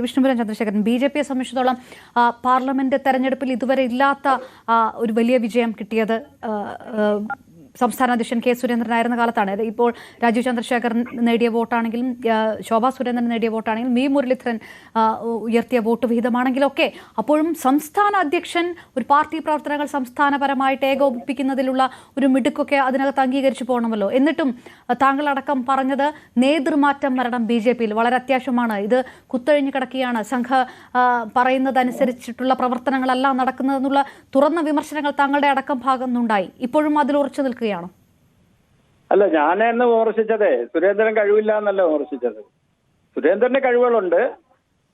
വിഷ്ണുപുരം ചന്ദ്രശേഖരൻ ബി.ജെ.പിയെ സംബന്ധിച്ചിടത്തോളം പാർലമെന്റ് തെരഞ്ഞെടുപ്പിൽ ഇതുവരെ ഇല്ലാത്ത ഒരു വലിയ വിജയം കിട്ടിയത് സംസ്ഥാന അധ്യക്ഷൻ കെ സുരേന്ദ്രനായിരുന്ന കാലത്താണ്. ഇപ്പോൾ രാജീവ് ചന്ദ്രശേഖരൻ നേടിയ വോട്ടാണെങ്കിലും ശോഭാ സുരേന്ദ്രൻ നേടിയ വോട്ടാണെങ്കിലും വി മുരളീധരൻ ഉയർത്തിയ വോട്ട് വിഹിതമാണെങ്കിലൊക്കെ അപ്പോഴും സംസ്ഥാന അധ്യക്ഷൻ ഒരു പാർട്ടി പ്രവർത്തനങ്ങൾ സംസ്ഥാനപരമായിട്ട് ഏകോപിപ്പിക്കുന്നതിലുള്ള ഒരു മിടുക്കൊക്കെ അതിനകത്ത് അംഗീകരിച്ചു പോകണമല്ലോ. എന്നിട്ടും താങ്കളടക്കം പറഞ്ഞത് നേതൃമാറ്റം വരണം ബി.ജെ.പിയിൽ വളരെ അത്യാവശ്യമാണ്, ഇത് കുത്തഴിഞ്ഞു കിടക്കുകയാണ്, സംഘ പറയുന്നതനുസരിച്ചിട്ടുള്ള പ്രവർത്തനങ്ങളല്ല നടക്കുന്നതെന്നുള്ള തുറന്ന വിമർശനങ്ങൾ താങ്കളുടെ അടക്കം ഭാഗം നിന്നുണ്ടായി. ഇപ്പോഴും അതിൽ ഉറച്ചു നിൽക്കുകയാണോ? അല്ല, ഞാനെന്ന് വിമർശിച്ചതേ സുരേന്ദ്രൻ കഴിവില്ല എന്നല്ല വിമർശിച്ചത്. സുരേന്ദ്രന് കഴിവുകളുണ്ട്.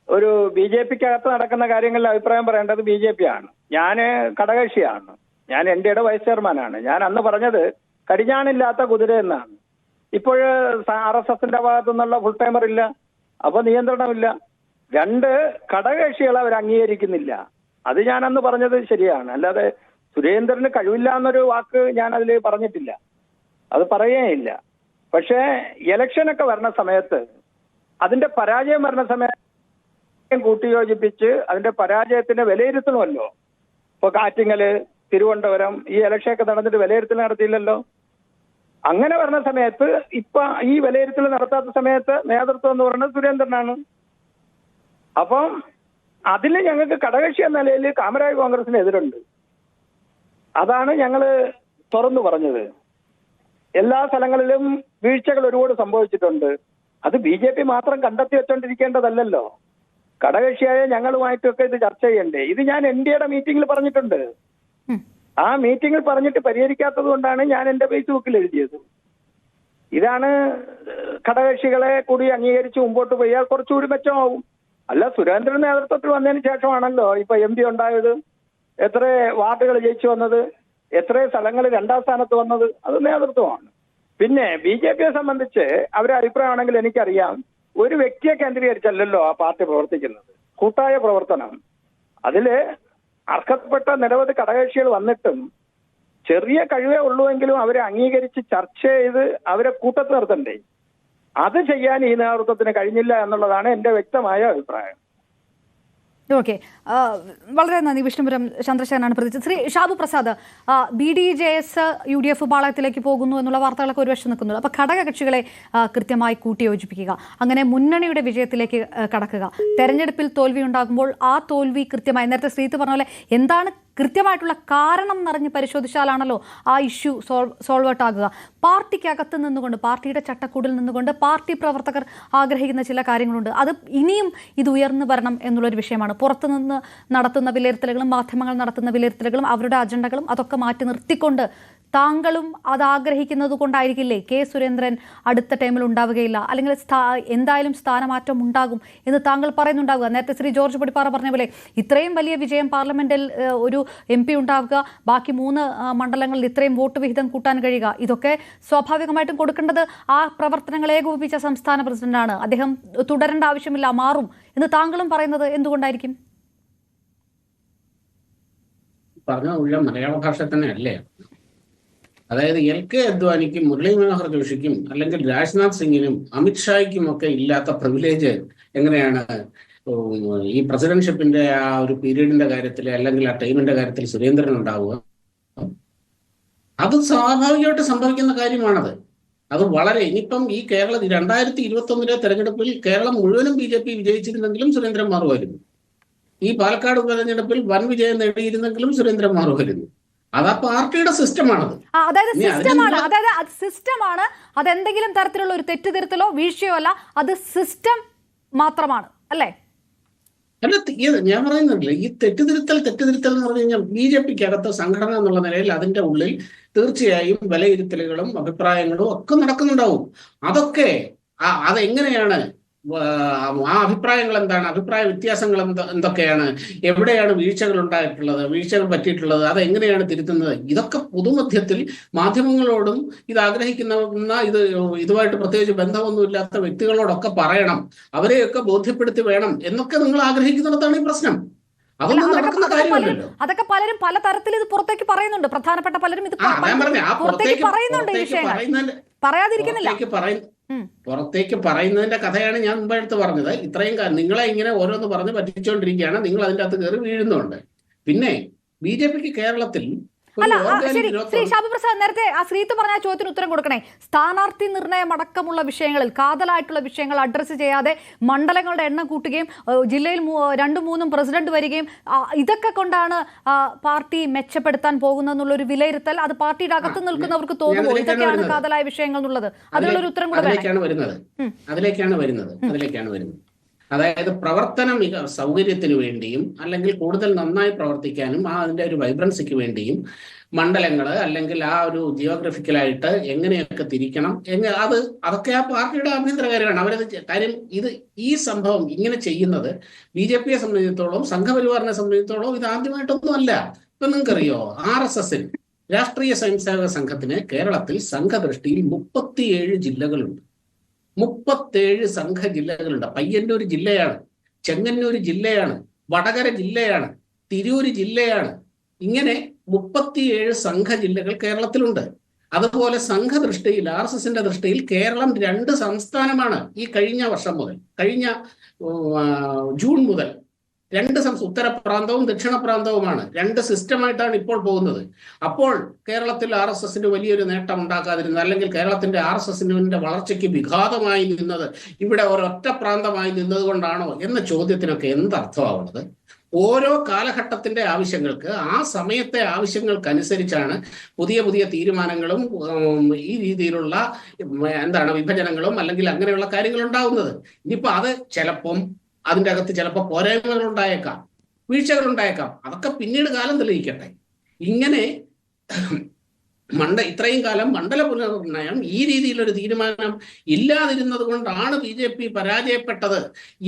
ഒരു ബി.ജെ.പിക്കകത്ത് നടക്കുന്ന കാര്യങ്ങളിൽ അഭിപ്രായം പറയേണ്ടത് ബി.ജെ.പി ആണ്. ഞാൻ ഘടകകക്ഷിയാണ്, ഞാൻ എൻ.ഡി.എയുടെ വൈസ് ചെയർമാനാണ്. ഞാൻ അന്ന് പറഞ്ഞത് കടിഞ്ഞാണില്ലാത്ത കുതിര എന്നാണ്. ഇപ്പോൾ ആർ.എസ്.എസിന്റെ ഭാഗത്തു നിന്നുള്ള ഫുൾ ടൈമർ ഇല്ല, അപ്പൊ നിയന്ത്രണമില്ല. രണ്ട് ഘടകകക്ഷികളെ അവർ അംഗീകരിക്കുന്നില്ല. അത് ഞാൻ അന്ന് പറഞ്ഞത് ശരിയാണ്. അല്ലാതെ സുരേന്ദ്രന് കഴിവില്ല എന്നൊരു വാക്ക് ഞാൻ അതിൽ പറഞ്ഞിട്ടില്ല, അത് പറയുകയില്ല. പക്ഷേ ഇലക്ഷനൊക്കെ വരണ സമയത്ത്, അതിന്റെ പരാജയം വരണ സമയത്ത് കൂട്ടിയോജിപ്പിച്ച് അതിന്റെ പരാജയത്തിന്റെ വിലയിരുത്തണമല്ലോ. ഇപ്പൊ കാറ്റിങ്ങല്, തിരുവനന്തപുരം ഈ ഇലക്ഷനൊക്കെ നടന്നിട്ട് വിലയിരുത്തൽ നടത്തിയില്ലല്ലോ. അങ്ങനെ വരുന്ന സമയത്ത് ഇപ്പൊ ഈ വിലയിരുത്തൽ നടത്താത്ത സമയത്ത് നേതൃത്വം എന്ന് പറയുന്നത് സുരേന്ദ്രനാണ്. അപ്പം അതിൽ ഞങ്ങൾക്ക് ഘടകകക്ഷി എന്ന നിലയിൽ കാമരാജ് കോൺഗ്രസിന് എതിരുണ്ട്. അതാണ് ഞങ്ങൾ തുറന്നു പറഞ്ഞത്. എല്ലാ സ്ഥലങ്ങളിലും വീഴ്ചകൾ ഒരുപാട് സംഭവിച്ചിട്ടുണ്ട്. അത് ബി.ജെ.പി മാത്രം കണ്ടെത്തി വെച്ചോണ്ടിരിക്കേണ്ടതല്ലോ. ഘടകകക്ഷിയായ ഞങ്ങളുമായിട്ടൊക്കെ ഇത് ചർച്ച ചെയ്യണ്ടേ. ഇത് ഞാൻ എൻ.ഡി.എയുടെ മീറ്റിംഗിൽ പറഞ്ഞിട്ടുണ്ട്. ആ മീറ്റിംഗിൽ പറഞ്ഞിട്ട് പരിഹരിക്കാത്തത് കൊണ്ടാണ് ഞാൻ എന്റെ ഫേസ്ബുക്കിൽ എഴുതിയത്. ഇതാണ് ഘടകകക്ഷികളെ കൂടി അംഗീകരിച്ച് മുമ്പോട്ട് പോയാൽ കുറച്ചുകൂടി മെച്ചമാവും. അല്ല, സുരേന്ദ്രൻ നേതൃത്വത്തിൽ വന്നതിന് ശേഷമാണല്ലോ ഇപ്പൊ എം.പി ഉണ്ടായത്, എത്ര വാർഡുകൾ ജയിച്ചു വന്നത്, എത്ര സ്ഥലങ്ങൾ രണ്ടാം സ്ഥാനത്ത് വന്നത്, അത് നേതൃത്വമാണ്. പിന്നെ ബി.ജെ.പിയെ സംബന്ധിച്ച് അവരുടെ അഭിപ്രായമാണെങ്കിൽ എനിക്കറിയാം, ഒരു വ്യക്തിയെ കേന്ദ്രീകരിച്ചല്ലല്ലോ ആ പാർട്ടി പ്രവർത്തിക്കുന്നത്, കൂട്ടായ പ്രവർത്തനം. അതില് അർഹതപ്പെട്ട നിരവധി ഘടകകക്ഷികൾ വന്നിട്ടും ചെറിയ കഴിവേ ഉള്ളുവെങ്കിലും അവരെ അംഗീകരിച്ച് ചർച്ച ചെയ്ത് അവരെ കൂട്ടത്ത് നിർത്തണ്ടേ. അത് ചെയ്യാൻ ഈ നേതൃത്വത്തിന് കഴിഞ്ഞില്ല എന്നുള്ളതാണ് എന്റെ വ്യക്തമായ അഭിപ്രായം. ഓക്കെ, വളരെ നന്ദി. വിഷ്ണുപുരം ചന്ദ്രശേഖരനാണ് പ്രതിനിധിച്ചത്. ശ്രീ ഷാബു പ്രസാദ്, BDJS UDF പാളയത്തിലേക്ക് പോകുന്നു എന്നുള്ള വാർത്തകളൊക്കെ ഒരു വശം നിൽക്കുന്നുള്ളൂ. അപ്പോൾ ഘടകകക്ഷികളെ കൃത്യമായി കൂട്ടിയോജിപ്പിക്കുക, അങ്ങനെ മുന്നണിയുടെ വിജയത്തിലേക്ക് കടക്കുക. തെരഞ്ഞെടുപ്പിൽ തോൽവി ഉണ്ടാകുമ്പോൾ ആ തോൽവി കൃത്യമായി, നേരത്തെ ശ്രീത്ത് പറഞ്ഞ പോലെ എന്താണ് കൃത്യമായിട്ടുള്ള കാരണം എന്നറിഞ്ഞ് പരിശോധിച്ചാലാണല്ലോ ആ ഇഷ്യൂ സോൾവേർട്ട് ആകുക. പാർട്ടിക്കകത്ത് നിന്നുകൊണ്ട്, പാർട്ടിയുടെ ചട്ടക്കൂടിൽ നിന്നുകൊണ്ട് പാർട്ടി പ്രവർത്തകർ ആഗ്രഹിക്കുന്ന ചില കാര്യങ്ങളുണ്ട്. അത് ഇനിയും ഇത് ഉയർന്നു വരണം എന്നുള്ളൊരു വിഷയമാണ്. പുറത്തുനിന്ന് നടത്തുന്ന വിലയിരുത്തലുകളും മാധ്യമങ്ങൾ നടത്തുന്ന വിലയിരുത്തലുകളും അവരുടെ അജണ്ടകളും അതൊക്കെ മാറ്റി നിർത്തിക്കൊണ്ട് താങ്കളും അത് ആഗ്രഹിക്കുന്നത് കൊണ്ടായിരിക്കില്ലേ കെ സുരേന്ദ്രൻ അടുത്ത ടൈമിൽ ഉണ്ടാവുകയില്ല, അല്ലെങ്കിൽ എന്തായാലും സ്ഥാനമാറ്റം ഉണ്ടാകും എന്ന് താങ്കൾ പറയുന്നുണ്ടാവുക. നേരത്തെ ശ്രീ ജോർജ് പടിപ്പാറ പറഞ്ഞ പോലെ ഇത്രയും വലിയ വിജയം പാർലമെന്റിൽ ഒരു MP ഉണ്ടാവുക, ബാക്കി 3 മണ്ഡലങ്ങളിൽ ഇത്രയും വോട്ട് വിഹിതം കൂട്ടാൻ കഴിയുക, ഇതൊക്കെ സ്വാഭാവികമായിട്ടും കൊടുക്കേണ്ടത് ആ പ്രവർത്തനങ്ങൾ ഏകോപിപ്പിച്ച സംസ്ഥാന പ്രസിഡന്റാണ്. അദ്ദേഹം തുടരേണ്ട ആവശ്യമില്ല, മാറും എന്ന് താങ്കളും പറയുന്നത് എന്തുകൊണ്ടായിരിക്കും? പറഞ്ഞ മലയാള ഭാഷ തന്നെ അല്ലേ. അതായത് LK അദ്വാനിക്കും മുരളി മനോഹർ ജോഷിക്കും അല്ലെങ്കിൽ രാജ്നാഥ് സിംഗിനും അമിത്ഷായ്ക്കും ഒക്കെ ഇല്ലാത്ത പ്രിവിലേജ് എങ്ങനെയാണ് ഈ പ്രസിഡന്റ്ഷിപ്പിന്റെ ആ ഒരു പീരീഡിന്റെ കാര്യത്തിൽ അല്ലെങ്കിൽ ആ ടൈമിന്റെ കാര്യത്തിൽ സുരേന്ദ്രൻ ഉണ്ടാവുക? അത് സ്വാഭാവികമായിട്ട് സംഭവിക്കുന്ന കാര്യമാണത്. അത് വളരെ ഇനിയിപ്പം ഈ 2021 തെരഞ്ഞെടുപ്പിൽ കേരളം മുഴുവനും BJP വിജയിച്ചിരുന്നെങ്കിലും സുരേന്ദ്രൻ മാറുമായിരുന്നു. ഈ പാലക്കാട് ഉപതെരഞ്ഞെടുപ്പിൽ വൻ വിജയം നേടിയിരുന്നെങ്കിലും സുരേന്ദ്രൻ മാറുമായിരുന്നു. അതാ പാർട്ടിയുടെ സിസ്റ്റമാണത്. അതായത് സിസ്റ്റമാണ്. അതെന്തെങ്കിലും തരത്തിലുള്ള ഒരു തെറ്റുതിരുത്തലോ വീഴ്ചയോ അല്ല, അത് സിസ്റ്റം മാത്രമാണ് അല്ലേ? അല്ല, ഞാൻ പറയുന്നില്ല ഈ തെറ്റുതിരുത്തൽ എന്ന് പറഞ്ഞു കഴിഞ്ഞാൽ BJPക്കകത്ത് സംഘടന എന്നുള്ള നിലയിൽ അതിന്റെ ഉള്ളിൽ തീർച്ചയായും വിലയിരുത്തലുകളും അഭിപ്രായങ്ങളും ഒക്കെ നടക്കുന്നുണ്ടാവും. അതൊക്കെ അതെങ്ങനെയാണ്, ആ അഭിപ്രായങ്ങൾ എന്താണ്, അഭിപ്രായ വ്യത്യാസങ്ങൾ എന്തൊക്കെയാണ്, എവിടെയാണ് വീഴ്ചകൾ ഉണ്ടായിട്ടുള്ളത്, വീഴ്ചകൾ പറ്റിയിട്ടുള്ളത്, അതെങ്ങനെയാണ് തിരുത്തുന്നത്, ഇതൊക്കെ പൊതുമധ്യത്തിൽ മാധ്യമങ്ങളോടും ഇത് ആഗ്രഹിക്കുന്ന ഇതുമായിട്ട് പ്രത്യേകിച്ച് ബന്ധമൊന്നുമില്ലാത്ത വ്യക്തികളോടൊക്കെ പറയണം, അവരെയൊക്കെ ബോധ്യപ്പെടുത്തി വേണം എന്നൊക്കെ നിങ്ങൾ ആഗ്രഹിക്കുന്നിടത്താണ് ഈ പ്രശ്നം. അതൊന്നും നടക്കുന്ന കാര്യമല്ലല്ലോ. അതൊക്കെ പലരും പല തരത്തിൽ ഇത് പുറത്തേക്ക് പറയുന്നുണ്ട്. പ്രധാനപ്പെട്ട പലരും ഇത് പുറത്തേക്ക് പറയുന്നുണ്ട്. പറയാതിരിക്കുന്നില്ല. പുറത്തേക്ക് പറയുന്നതിന്റെ കഥയാണ് ഞാൻ മുമ്പ് എടുത്ത് പറഞ്ഞത്. ഇത്രയും നിങ്ങളെ ഇങ്ങനെ ഓരോന്ന് പറഞ്ഞ് പറ്റിച്ചുകൊണ്ടിരിക്കുകയാണ്, നിങ്ങൾ അതിൻ്റെ അകത്ത് കയറി വീഴുന്നുണ്ട്. പിന്നെ BJPക്ക് കേരളത്തിൽ അല്ല ശരി, ശ്രീ ഷാബു പ്രസാദ്, നേരത്തെ ആ ശ്രീത്ത് പറഞ്ഞ ചോദ്യത്തിന് ഉത്തരം കൊടുക്കണേ. സ്ഥാനാർത്ഥി നിർണയം അടക്കമുള്ള വിഷയങ്ങളിൽ കാതലായിട്ടുള്ള വിഷയങ്ങൾ അഡ്രസ്സ് ചെയ്യാതെ മണ്ഡലങ്ങളുടെ എണ്ണം കൂട്ടുകയും ജില്ലയിൽ 2-3 പ്രസിഡന്റ് വരികയും ഇതൊക്കെ കൊണ്ടാണ് പാർട്ടി മെച്ചപ്പെടുത്താൻ പോകുന്നതെന്നുള്ളൊരു വിലയിരുത്തൽ അത് പാർട്ടിയുടെ അകത്ത് നിൽക്കുന്നവർക്ക് തോന്നുന്നു. ഇതൊക്കെയാണ് കാതലായ വിഷയങ്ങൾ എന്നുള്ളത്. അതിനുള്ളൊരു ഉത്തരം കൂടെ അതിലേക്കാണ് വരുന്നത്. അതായത് പ്രവർത്തന സൗകര്യത്തിന് വേണ്ടിയും അല്ലെങ്കിൽ കൂടുതൽ നന്നായി പ്രവർത്തിക്കാനും അതിന്റെ ഒരു വൈബ്രൻസിക്ക് വേണ്ടിയും മണ്ഡലങ്ങൾ അല്ലെങ്കിൽ ആ ഒരു ജിയോഗ്രഫിക്കലായിട്ട് എങ്ങനെയൊക്കെ തിരിക്കണം അതൊക്കെ ആ പാർട്ടിയുടെ ആഭ്യന്തര കാര്യമാണ്. അവരത് കാര്യം ഈ സംഭവം ഇങ്ങനെ ചെയ്യുന്നത് BJPയെ സംബന്ധിച്ചിടത്തോളം, സംഘപരിവാറിനെ സംബന്ധിച്ചിടത്തോളം ഇത് ആദ്യമായിട്ടൊന്നും അല്ല. ഇപ്പൊ നിങ്ങൾക്കറിയോ, RSS രാഷ്ട്രീയ സ്വയംസേവക സംഘത്തിന് കേരളത്തിൽ സംഘദൃഷ്ടിയിൽ 37 ജില്ലകളുണ്ട്. 37 സംഘ ജില്ലകളുണ്ട്. പയ്യന്നൂർ ജില്ലയാണ്, ചെങ്ങന്നൂർ ജില്ലയാണ്, വടകര ജില്ലയാണ്, തിരൂർ ജില്ലയാണ്. ഇങ്ങനെ 37 സംഘ ജില്ലകൾ കേരളത്തിലുണ്ട്. അതുപോലെ സംഘദൃഷ്ടിയിൽ, RSSന്റെ ദൃഷ്ടിയിൽ കേരളം 2 സംസ്ഥാനമാണ്. ഈ കഴിഞ്ഞ വർഷം മുതൽ, കഴിഞ്ഞ ജൂൺ മുതൽ 2 ഉത്തരപ്രാന്തവും ദക്ഷിണ പ്രാന്തവുമാണ്. 2 സിസ്റ്റമായിട്ടാണ് ഇപ്പോൾ പോകുന്നത്. അപ്പോൾ കേരളത്തിൽ RSSന് വലിയൊരു നേട്ടം ഉണ്ടാക്കാതിരുന്നത്, അല്ലെങ്കിൽ കേരളത്തിന്റെ RSSന്റെ വളർച്ചയ്ക്ക് വിഘാതമായി നിന്നത് ഇവിടെ ഒരൊറ്റ പ്രാന്തമായി നിന്നത് കൊണ്ടാണോ എന്ന ചോദ്യത്തിനൊക്കെ എന്തർത്ഥമാവുന്നത്? ഓരോ കാലഘട്ടത്തിന്റെ ആവശ്യങ്ങൾക്ക്, ആ സമയത്തെ ആവശ്യങ്ങൾക്കനുസരിച്ചാണ് പുതിയ പുതിയ തീരുമാനങ്ങളും ഈ രീതിയിലുള്ള വിഭജനങ്ങളും അല്ലെങ്കിൽ അങ്ങനെയുള്ള കാര്യങ്ങൾ ഉണ്ടാവുന്നത്. ഇനിയിപ്പോ അത് ചിലപ്പം അതിൻ്റെ അകത്ത് ചിലപ്പോൾ പോരായ്മകൾ ഉണ്ടായേക്കാം, വീഴ്ചകൾ ഉണ്ടായേക്കാം. അതൊക്കെ പിന്നീട് കാലം തെളിയിക്കട്ടെ. ഇങ്ങനെ ഇത്രയും കാലം മണ്ഡല പുനർനിർണയം ഈ രീതിയിലൊരു തീരുമാനം ഇല്ലാതിരുന്നത് കൊണ്ടാണ് BJP പരാജയപ്പെട്ടത്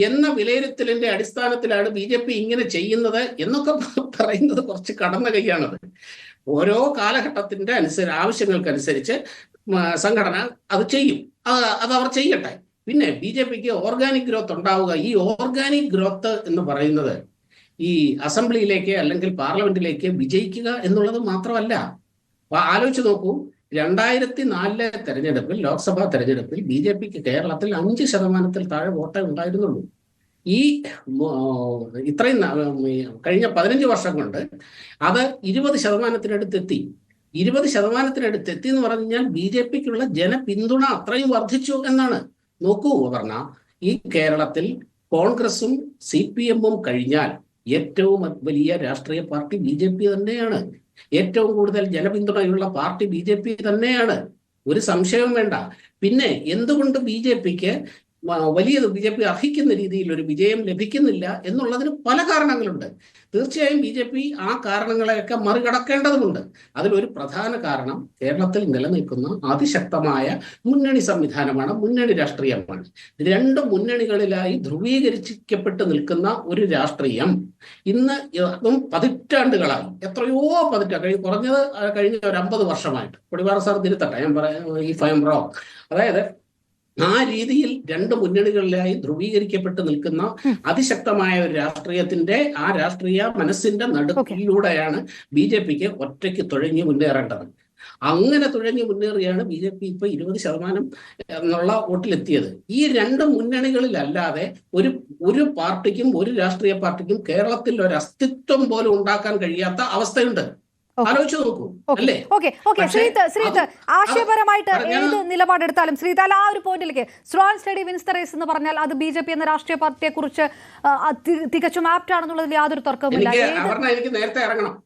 എന്ന വിലയിരുത്തലിന്റെ അടിസ്ഥാനത്തിലാണ് BJP ഇങ്ങനെ ചെയ്യുന്നത് എന്നൊക്കെ പറയുന്നത് കുറച്ച് കടന്ന കൈയാണത്. ഓരോ കാലഘട്ടത്തിന്റെ ആവശ്യങ്ങൾക്കനുസരിച്ച് സംഘടന അത് ചെയ്യും. അതവർ ചെയ്യട്ടെ. പിന്നെ BJPക്ക് ഓർഗാനിക് ഗ്രോത്ത് ഉണ്ടാവുക. ഈ ഓർഗാനിക് ഗ്രോത്ത് എന്ന് പറയുന്നത് ഈ അസംബ്ലിയിലേക്ക് അല്ലെങ്കിൽ പാർലമെന്റിലേക്ക് വിജയിക്കുക എന്നുള്ളത് മാത്രമല്ല. ആലോചിച്ച് നോക്കൂ, 2004 തെരഞ്ഞെടുപ്പിൽ, ലോക്സഭാ തെരഞ്ഞെടുപ്പിൽ BJPക്ക് കേരളത്തിൽ 5% താഴെ വോട്ടേ ഉണ്ടായിരുന്നുള്ളൂ. ഈ ഇത്രയും കഴിഞ്ഞ 15 വർഷം കൊണ്ട് അത് 20%-അടുത്തെത്തി. 20%-അടുത്തെത്തി എന്ന് പറഞ്ഞാൽ BJPക്കുള്ള ജനപിന്തുണ അത്രയും വർദ്ധിച്ചു എന്നാണ്. നോക്കൂ പറഞ്ഞ, ഈ കേരളത്തിൽ കോൺഗ്രസും CPM-ഉം കഴിഞ്ഞാൽ ഏറ്റവും വലിയ രാഷ്ട്രീയ പാർട്ടി BJP തന്നെയാണ്. ഏറ്റവും കൂടുതൽ ജനപിന്തുണയുള്ള പാർട്ടി BJP തന്നെയാണ്, ഒരു സംശയവും വേണ്ട. പിന്നെ എന്തുകൊണ്ട് BJP അർഹിക്കുന്ന രീതിയിൽ ഒരു വിജയം ലഭിക്കുന്നില്ല എന്നുള്ളതിന് പല കാരണങ്ങളുണ്ട്. തീർച്ചയായും BJP ആ കാരണങ്ങളെയൊക്കെ മറികടക്കേണ്ടതുണ്ട്. അതിലൊരു പ്രധാന കാരണം കേരളത്തിൽ നിലനിൽക്കുന്ന അതിശക്തമായ മുന്നണി സംവിധാനമാണ്, മുന്നണി രാഷ്ട്രീയമാണ്. 2 മുന്നണികളിലായി ധ്രുവീകരിക്കപ്പെട്ട് നിൽക്കുന്ന ഒരു രാഷ്ട്രീയം ഇന്ന് പതിറ്റാണ്ടുകളായി, എത്രയോ കുറഞ്ഞത് കഴിഞ്ഞ ഒരു 50 വർഷമായിട്ട്, കൊടിവാറ സാർ തിരുത്തട്ടെ ഞാൻ പറയാം ഇഫ് ഐ എം റോങ്, അതായത് ആ രീതിയിൽ 2 മുന്നണികളിലായി ധ്രുവീകരിക്കപ്പെട്ട് നിൽക്കുന്ന അതിശക്തമായ ഒരു രാഷ്ട്രീയത്തിന്റെ ആ രാഷ്ട്രീയ മനസ്സിന്റെ നടുക്കിലൂടെയാണ് BJPക്ക് ഒറ്റയ്ക്ക് തുഴഞ്ഞു മുന്നേറേണ്ടത്. അങ്ങനെ തുഴഞ്ഞു മുന്നേറിയാണ് BJP ഇപ്പൊ 20% എന്നുള്ള വോട്ടിലെത്തിയത്. ഈ 2 മുന്നണികളിലല്ലാതെ ഒരു പാർട്ടിക്കും, ഒരു രാഷ്ട്രീയ പാർട്ടിക്കും കേരളത്തിൽ ഒരു അസ്തിത്വം പോലും ഉണ്ടാക്കാൻ കഴിയാത്ത അവസ്ഥയുണ്ട്. ആലോചിച്ചു നോക്കൂ, അല്ലേ? ശ്രീത്ത് ആശയപരമായിട്ട് ഏത് നിലപാടെടുത്താലും ശ്രീത്ത് അല്ല, ആ ഒരു പോയിന്റിലേക്ക് strong steady wins the race എന്ന് പറഞ്ഞാൽ അത് BJP എന്ന രാഷ്ട്രീയ പാർട്ടിയെ കുറിച്ച് തികച്ചും ആപ്റ്റ് ആണെന്നുള്ളതിൽ യാതൊരു തർക്കവുമില്ല. എനിക്ക് നേരത്തെ ഇറങ്ങണം.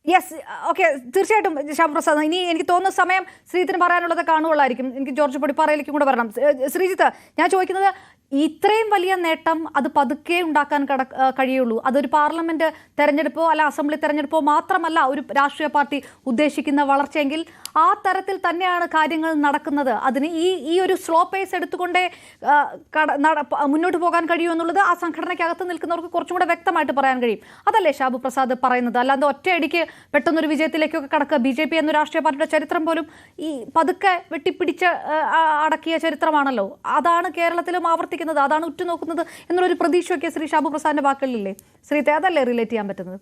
യെസ്, ഓക്കെ, തീർച്ചയായിട്ടും ശ്യാം പ്രസാദ്. ഇനി എനിക്ക് തോന്നുന്ന സമയം ശ്രീജിത്തിന് പറയാനുള്ളത് കാണുകയുള്ളായിരിക്കും. എനിക്ക് ജോർജ് പൊടിപ്പാറയിലേക്കും കൂടെ വരണം. ശ്രീജിത്ത്, ഞാൻ ചോദിക്കുന്നത്, ഇത്രയും വലിയ നേട്ടം അത് പതുക്കെ ഉണ്ടാക്കാൻ കഴിയുള്ളൂ. അതൊരു പാർലമെന്റ് തെരഞ്ഞെടുപ്പോ അല്ല അസംബ്ലി തെരഞ്ഞെടുപ്പോ മാത്രമല്ല ഒരു രാഷ്ട്രീയ പാർട്ടി ഉദ്ദേശിക്കുന്ന വളർച്ചയെങ്കിൽ ആ തരത്തിൽ തന്നെയാണ് കാര്യങ്ങൾ നടക്കുന്നത്. അതിന് ഈ ഒരു സ്ലോ പേസ് എടുത്തുകൊണ്ടേ മുന്നോട്ട് പോകാൻ കഴിയൂ എന്നുള്ളത് ആ സംഘടനയ്ക്കകത്ത് നിൽക്കുന്നവർക്ക് കുറച്ചും കൂടെ വ്യക്തമായിട്ട് പറയാൻ കഴിയും. അതല്ലേ ഷാബു പ്രസാദ് പറയുന്നത്? അല്ലാതെ ഒറ്റയടിക്ക് പെട്ടെന്നൊരു വിജയത്തിലേക്കൊക്കെ കടക്കുക. BJP എന്ന രാഷ്ട്രീയ പാർട്ടിയുടെ ചരിത്രം പോലും ഈ പതുക്കെ വെട്ടിപ്പിടിച്ച് അടക്കിയ ചരിത്രമാണല്ലോ. അതാണ് കേരളത്തിലും ആവർത്തിക്കുന്നത്, അതാണ് ഉറ്റുനോക്കുന്നത് എന്നുള്ളൊരു പ്രതീക്ഷയൊക്കെ ശ്രീ ഷാബു പ്രസാദിന്റെ വാക്കുകളിലില്ലേ? ശ്രീത്തെ അതല്ലേ റിലേറ്റ് ചെയ്യാൻ പറ്റുന്നത്?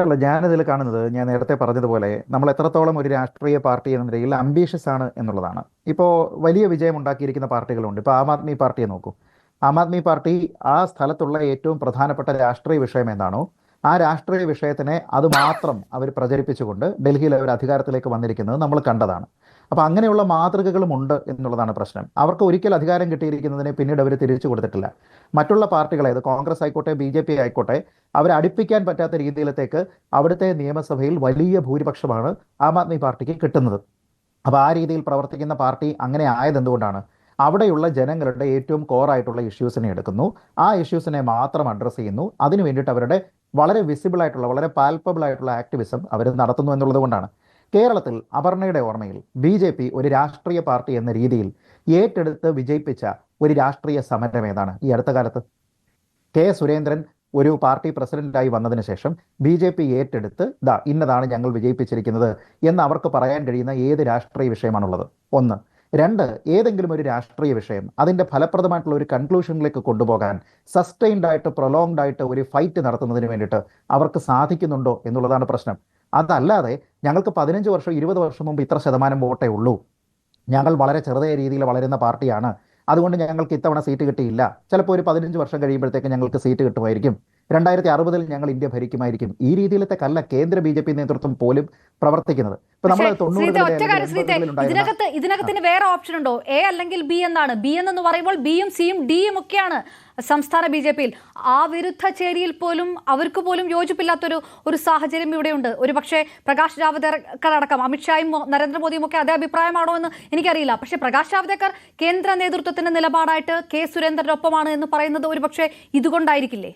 അല്ല, ഞാനിതിൽ കാണുന്നത് ഞാൻ നേരത്തെ പറഞ്ഞതുപോലെ നമ്മൾ എത്രത്തോളം ഒരു രാഷ്ട്രീയ പാർട്ടി എന്ന നിലയിൽ അംബീഷ്യസ് ആണ് എന്നുള്ളതാണ്. ഇപ്പോൾ വലിയ വിജയം ഉണ്ടാക്കിയിരിക്കുന്ന പാർട്ടികളുണ്ട്. ഇപ്പോൾ ആം ആദ്മി പാർട്ടിയെ നോക്കൂ. ആം ആദ്മി പാർട്ടി ആ സ്ഥലത്തുള്ള ഏറ്റവും പ്രധാനപ്പെട്ട രാഷ്ട്രീയ വിഷയം എന്താണോ ആ രാഷ്ട്രീയ വിഷയത്തിനെ അത് മാത്രം അവർ പ്രചരിപ്പിച്ചുകൊണ്ട് ഡൽഹിയിൽ അവർ അധികാരത്തിലേക്ക് വന്നിരിക്കുന്നത് നമ്മൾ കണ്ടതാണ്. അപ്പോൾ അങ്ങനെയുള്ള മാതൃകകളും ഉണ്ട് എന്നുള്ളതാണ് പ്രശ്നം. അവർക്ക് ഒരിക്കൽ അധികാരം കിട്ടിയിരിക്കുന്നതിനെ പിന്നീട് അവർ തിരിച്ചു കൊടുത്തിട്ടില്ല. മറ്റുള്ള പാർട്ടികളെ, അത് കോൺഗ്രസ് ആയിക്കോട്ടെ BJP ആയിക്കോട്ടെ, അവരെ അടുപ്പിക്കാൻ പറ്റാത്ത രീതിയിലത്തേക്ക് അവിടുത്തെ നിയമസഭയിൽ വലിയ ഭൂരിപക്ഷമാണ് ആം ആദ്മി പാർട്ടിക്ക് കിട്ടുന്നത്. അപ്പോൾ ആ രീതിയിൽ പ്രവർത്തിക്കുന്ന പാർട്ടി അങ്ങനെ ആയത് എന്തുകൊണ്ടാണ്? അവിടെയുള്ള ജനങ്ങളുടെ ഏറ്റവും കോറായിട്ടുള്ള ഇഷ്യൂസിനെ എടുക്കുന്നു, ആ ഇഷ്യൂസിനെ മാത്രം അഡ്രസ്സ് ചെയ്യുന്നു, അതിനു വേണ്ടിയിട്ട് അവരുടെ വളരെ വിസിബിൾ ആയിട്ടുള്ള വളരെ പാൽപ്പബിൾ ആയിട്ടുള്ള ആക്ടിവിസം അവർ നടത്തുന്നു എന്നുള്ളത് കൊണ്ടാണ്. കേരളത്തിൽ അപർണയുടെ ഓർമ്മയിൽ BJP ഒരു രാഷ്ട്രീയ പാർട്ടി എന്ന രീതിയിൽ ഏറ്റെടുത്ത് വിജയിപ്പിച്ച ഒരു രാഷ്ട്രീയ സമരം ഏതാണ് ഈ അടുത്ത കാലത്ത്? കെ സുരേന്ദ്രൻ ഒരു പാർട്ടി പ്രസിഡന്റായി വന്നതിന് ശേഷം BJP ഏറ്റെടുത്ത് ഇന്നതാണ് ഞങ്ങൾ വിജയിപ്പിച്ചിരിക്കുന്നത് എന്ന് അവർക്ക് പറയാൻ കഴിയുന്ന ഏത് രാഷ്ട്രീയ വിഷയമാണുള്ളത്? ഒന്ന്. രണ്ട്, ഏതെങ്കിലും ഒരു രാഷ്ട്രീയ വിഷയം അതിൻ്റെ ഫലപ്രദമായിട്ടുള്ള ഒരു കൺക്ലൂഷനിലേക്ക് കൊണ്ടുപോകാൻ സസ്റ്റൈൻഡ് ആയിട്ട് പ്രൊലോങ്ഡ് ആയിട്ട് ഒരു ഫൈറ്റ് നടത്തുന്നതിന് വേണ്ടിയിട്ട് അവർക്ക് സാധിക്കുന്നുണ്ടോ എന്നുള്ളതാണ് പ്രശ്നം. അതല്ലാതെ ഞങ്ങൾക്ക് 15 വർഷം 20 വർഷം മുമ്പ് ഇത്ര ശതമാനം വോട്ടേ ഉള്ളൂ, ഞങ്ങൾ വളരെ ചെറുതായ രീതിയിൽ വളരുന്ന പാർട്ടിയാണ്, അതുകൊണ്ട് ഞങ്ങൾക്ക് ഇത്തവണ സീറ്റ് കിട്ടിയില്ല, ചിലപ്പോൾ ഒരു 15 വർഷം കഴിയുമ്പോഴത്തേക്ക് ഞങ്ങൾക്ക് സീറ്റ് കിട്ടുമായിരിക്കും, 2060 ഞങ്ങൾ ഇന്ത്യ ഭരിക്കുമായിരിക്കും, ഈ രീതിയിലത്തേക്കല്ല കേന്ദ്ര BJP നേതൃത്വം പോലും പ്രവർത്തിക്കുന്നത്. ഇപ്പൊ നമ്മൾ ഇതിനകത്തിന് വേറെ ഓപ്ഷൻ ഉണ്ടോ? എ അല്ലെങ്കിൽ ബി എന്നാണ്. ബി എന്ന് പറയുമ്പോൾ ബിയും സിയും ഡിയും ഒക്കെയാണ് സംസ്ഥാന BJP-യിൽ. ആ വിരുദ്ധ ചേരിയിൽ പോലും അവർക്ക് പോലും യോജിപ്പില്ലാത്തൊരു സാഹചര്യം ഇവിടെയുണ്ട്. ഒരു പക്ഷേ പ്രകാശ് ജാവ്ദേക്കർ അടക്കം അമിത്ഷായും നരേന്ദ്രമോദിയും ഒക്കെ അതേ അഭിപ്രായമാണോ എന്ന് എനിക്കറിയില്ല. പക്ഷേ പ്രകാശ് ജാവ്ദേക്കർ കേന്ദ്ര നേതൃത്വത്തിന്റെ നിലപാടായിട്ട് കെ സുരേന്ദ്രനൊപ്പമാണ് എന്ന് പറയുന്നത് ഒരു പക്ഷേ ഇതുകൊണ്ടായിരിക്കില്ലേ?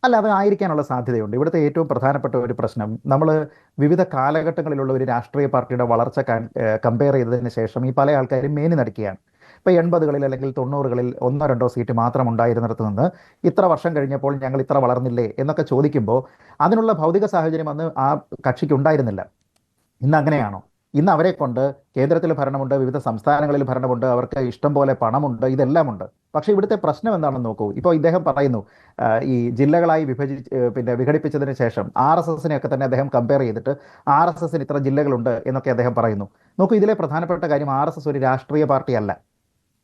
അല്ല, അത് ആയിരിക്കാനുള്ള സാധ്യതയുണ്ട്. ഇവിടുത്തെ ഏറ്റവും പ്രധാനപ്പെട്ട ഒരു പ്രശ്നം, നമ്മൾ വിവിധ കാലഘട്ടങ്ങളിലുള്ള ഒരു രാഷ്ട്രീയ പാർട്ടിയുടെ വളർച്ച കമ്പയർ ചെയ്തതിന് ശേഷം ഈ പല ആൾക്കാരും മേനി നടിക്കുകയാണ്. ഇപ്പോൾ 80കളിൽ അല്ലെങ്കിൽ 90കളിൽ 1-2 സീറ്റ് മാത്രം ഉണ്ടായിരുന്നിടത്ത് നിന്ന് ഇത്ര വർഷം കഴിഞ്ഞപ്പോൾ ഞങ്ങൾ ഇത്ര വളർന്നില്ലേ എന്നൊക്കെ ചോദിക്കുമ്പോൾ അതിനുള്ള ഭൗതിക സാഹചര്യം അന്ന് ആ കക്ഷിക്ക് ഉണ്ടായിരുന്നില്ല. ഇന്ന് അങ്ങനെയാണോ? ഇന്ന് അവരെ കൊണ്ട് കേന്ദ്രത്തിൽ ഭരണമുണ്ട്, വിവിധ സംസ്ഥാനങ്ങളിൽ ഭരണമുണ്ട്, അവർക്ക് ഇഷ്ടം പോലെ പണമുണ്ട്, ഇതെല്ലാമുണ്ട്. പക്ഷേ ഇവിടുത്തെ പ്രശ്നം എന്താണെന്ന് നോക്കൂ. ഇപ്പോൾ ഇദ്ദേഹം പറയുന്നു ഈ ജില്ലകളായി വിഘടിപ്പിച്ചതിന് ശേഷം RSSനെയൊക്കെ തന്നെ അദ്ദേഹം കമ്പയർ ചെയ്തിട്ട് RSSന് ഇത്ര ജില്ലകളുണ്ട് എന്നൊക്കെ അദ്ദേഹം പറയുന്നു. നോക്കൂ, ഇതിലെ പ്രധാനപ്പെട്ട കാര്യം RSS ഒരു രാഷ്ട്രീയ പാർട്ടിയല്ല.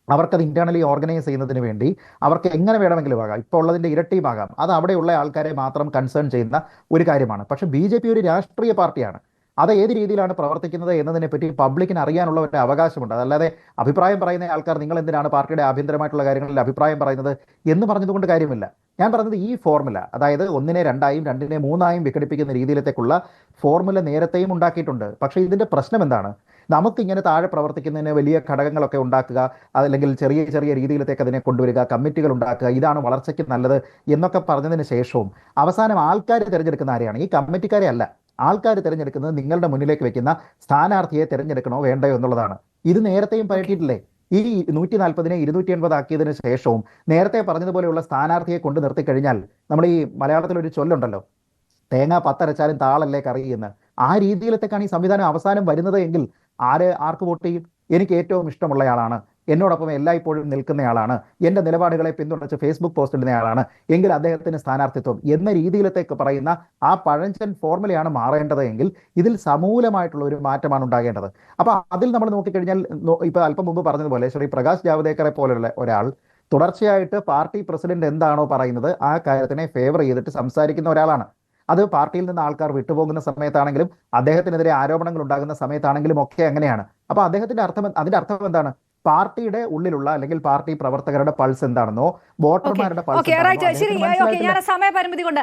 അവർക്കത് ഇന്റേണലി ഓർഗനൈസ് ചെയ്യുന്നതിന് വേണ്ടി അവർക്ക് എങ്ങനെ വേണമെങ്കിലും ആകാം, ഇപ്പോൾ ഉള്ളതിൻ്റെ ഇരട്ടിയുമാകാം. അത് അവിടെയുള്ള ആൾക്കാരെ മാത്രം കൺസേൺ ചെയ്യുന്ന ഒരു കാര്യമാണ്. പക്ഷേ BJP ഒരു രാഷ്ട്രീയ പാർട്ടിയാണ്. അത് ഏത് രീതിയിലാണ് പ്രവർത്തിക്കുന്നത് എന്നതിനെ പറ്റി പബ്ലിക്കിന് അറിയാനുള്ള ഒരു അവകാശമുണ്ട്. അതല്ലാതെ അഭിപ്രായം പറയുന്ന ആൾക്കാർ നിങ്ങൾ എന്തിനാണ് പാർട്ടിയുടെ ആഭ്യന്തരമായിട്ടുള്ള കാര്യങ്ങളിൽ അഭിപ്രായം പറയുന്നത് എന്ന് പറഞ്ഞതുകൊണ്ട് കാര്യമില്ല. ഞാൻ പറഞ്ഞത് ഈ ഫോർമുല, അതായത് 1നെ 2ആയും 2നെ 3ആയും വിഘടിപ്പിക്കുന്ന രീതിയിലത്തേക്കുള്ള ഫോർമുല നേരത്തെയും ഉണ്ടാക്കിയിട്ടുണ്ട്. പക്ഷേ ഇതിൻ്റെ പ്രശ്നം എന്താണ്? നമുക്കിങ്ങനെ താഴെ പ്രവർത്തിക്കുന്നതിന് വലിയ ഘടകങ്ങളൊക്കെ ഉണ്ടാക്കുക, അതല്ലെങ്കിൽ ചെറിയ ചെറിയ രീതിയിലത്തേക്ക് അതിനെ കൊണ്ടുവരിക, കമ്മിറ്റികൾ ഉണ്ടാക്കുക, ഇതാണ് വളർച്ചയ്ക്ക് നല്ലത് എന്നൊക്കെ പറഞ്ഞതിന് ശേഷവും അവസാനം ആൾക്കാർ തിരഞ്ഞെടുക്കുന്ന ആരെയാണ്? ഈ കമ്മിറ്റിക്കാരെ അല്ല. ആൾക്കാർ തിരഞ്ഞെടുക്കുന്നത് നിങ്ങളുടെ മുന്നിലേക്ക് വെക്കുന്ന സ്ഥാനാർത്ഥിയെ തിരഞ്ഞെടുക്കണോ വേണ്ടയോ എന്നുള്ളതാണ്. ഇത് നേരത്തെയും പഴറ്റിയിട്ടില്ലേ? ഈ 140നെ 280 ആക്കിയതിനു ശേഷവും നേരത്തെ പറഞ്ഞതുപോലെയുള്ള സ്ഥാനാർത്ഥിയെ കൊണ്ട് നിർത്തിക്കഴിഞ്ഞാൽ, നമ്മൾ ഈ മലയാളത്തിലൊരു ചൊല്ലുണ്ടല്ലോ, തേങ്ങ 10 അരച്ചാലും താളല്ലേ കറിയെന്ന്. ആ രീതിയിലത്തേക്കാണ് ഈ സംവിധാനം അവസാനം വരുന്നത് എങ്കിൽ ആർക്ക് വോട്ട് ചെയ്യും? എനിക്ക് ഏറ്റവും ഇഷ്ടമുള്ളയാളാണ്, എന്നോടൊപ്പം എല്ലായ്പ്പോഴും നിൽക്കുന്നയാളാണ്, എൻ്റെ നിലപാടുകളെ പിന്തുണച്ച് ഫേസ്ബുക്ക് പോസ്റ്റ് ഇടുന്നയാളാണ്, എങ്കിൽ അദ്ദേഹത്തിന് സ്ഥാനാർത്ഥിത്വം എന്ന രീതിയിലത്തേക്ക് പറയുന്ന ആ പഴഞ്ചൻ ഫോർമുലയാണ് മാറേണ്ടത് എങ്കിൽ ഇതിൽ സമൂലമായിട്ടുള്ള ഒരു മാറ്റമാണ് ഉണ്ടാകേണ്ടത്. അപ്പോൾ അതിൽ നമ്മൾ നോക്കിക്കഴിഞ്ഞാൽ, ഇപ്പോൾ അല്പം മുമ്പ് പറഞ്ഞതുപോലെ ശ്രീ പ്രകാശ് ജാവ്ദേക്കറെ പോലുള്ള ഒരാൾ തുടർച്ചയായിട്ട് പാർട്ടി പ്രസിഡന്റ് എന്താണോ പറയുന്നത് ആ കാര്യത്തിനെ ഫേവർ ചെയ്തിട്ട് സംസാരിക്കുന്ന ഒരാളാണ്. അത് പാർട്ടിയിൽ നിന്ന് ആൾക്കാർ വിട്ടുപോകുന്ന സമയത്താണെങ്കിലും അദ്ദേഹത്തിനെതിരെ ആരോപണങ്ങൾ ഉണ്ടാകുന്ന സമയത്താണെങ്കിലും ഒക്കെ അങ്ങനെയാണ്. അപ്പോൾ അതിന്റെ അർത്ഥം എന്താണ്? പാർട്ടിയുടെ ഉള്ളിലുള്ള അല്ലെങ്കിൽ പാർട്ടി പ്രവർത്തകരുടെ പൾസ് എന്താണെന്നോ വോട്ടർമാരുടെ പൾസ് സമയപരിമിതി കൊണ്ട്